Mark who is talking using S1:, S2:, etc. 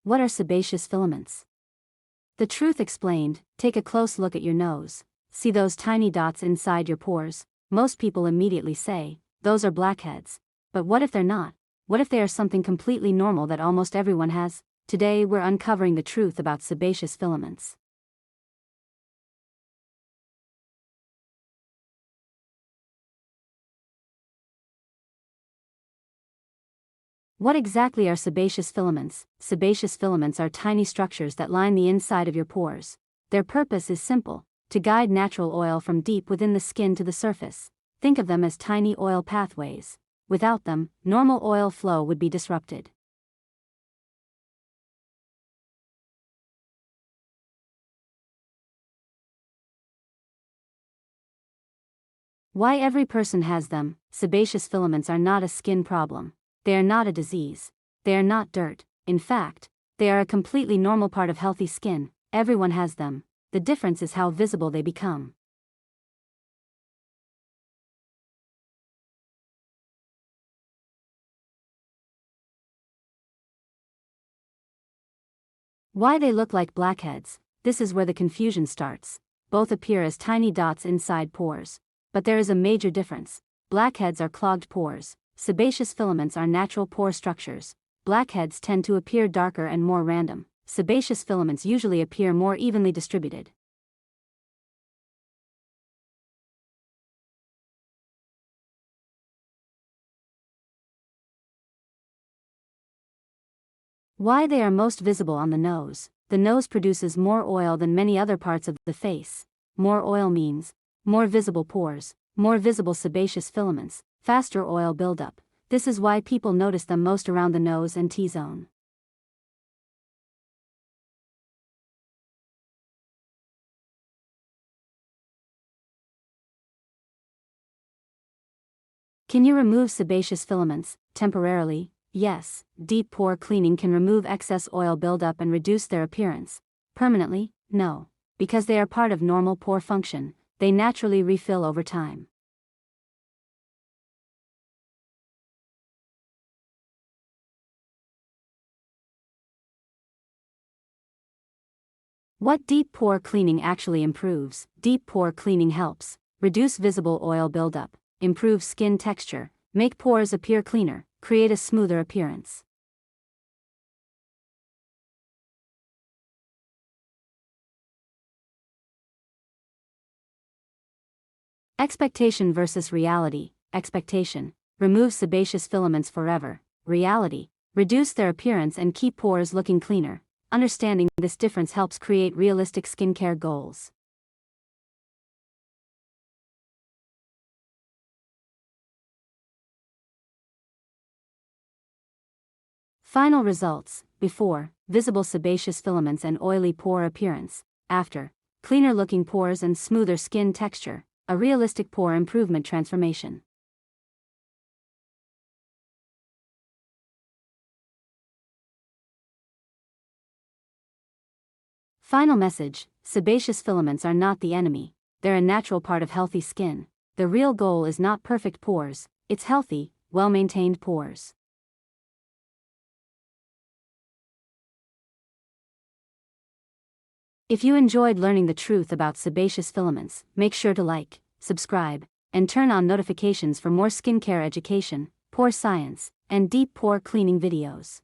S1: What are sebaceous filaments? The truth explained. Take a close look at your nose. See those tiny dots inside your pores? Most people immediately say, those are blackheads. But what if they're not? What if they are something completely normal that almost everyone has? Today we're uncovering the truth about sebaceous filaments. What exactly are sebaceous filaments? Sebaceous filaments are tiny structures that line the inside of your pores. Their purpose is simple: to guide natural oil from deep within the skin to the surface. Think of them as tiny oil pathways. Without them, normal oil flow would be disrupted. Why every person has them? Sebaceous filaments are not a skin problem. They are not a disease. They are not dirt. In fact, they are a completely normal part of healthy skin. Everyone has them. The difference is how visible they become. Why they look like blackheads? This is where the confusion starts. Both appear as tiny dots inside pores. But there is a major difference. Blackheads are clogged pores. Sebaceous filaments are natural pore structures. Blackheads tend to appear darker and more random. Sebaceous filaments usually appear more evenly distributed. Why they are most visible on the nose? The nose produces more oil than many other parts of the face. More oil means more visible pores, more visible sebaceous filaments, faster oil buildup. This is why people notice them most around the nose and T-zone. Can you remove sebaceous filaments temporarily? Yes, deep pore cleaning can remove excess oil buildup and reduce their appearance. Permanently? No. Because they are part of normal pore function, they naturally refill over time. What deep pore cleaning actually improves? Deep pore cleaning helps reduce visible oil buildup, improve skin texture, make pores appear cleaner, create a smoother appearance. Expectation versus reality. Expectation: remove sebaceous filaments forever. Reality: reduce their appearance and keep pores looking cleaner. Understanding this difference helps create realistic skincare goals. Final results: before, visible sebaceous filaments and oily pore appearance. After, cleaner looking pores and smoother skin texture. A realistic pore improvement transformation. Final message: sebaceous filaments are not the enemy. They're a natural part of healthy skin. The real goal is not perfect pores, it's healthy, well-maintained pores. If you enjoyed learning the truth about sebaceous filaments, make sure to like, subscribe, and turn on notifications for more skincare education, pore science, and deep pore cleaning videos.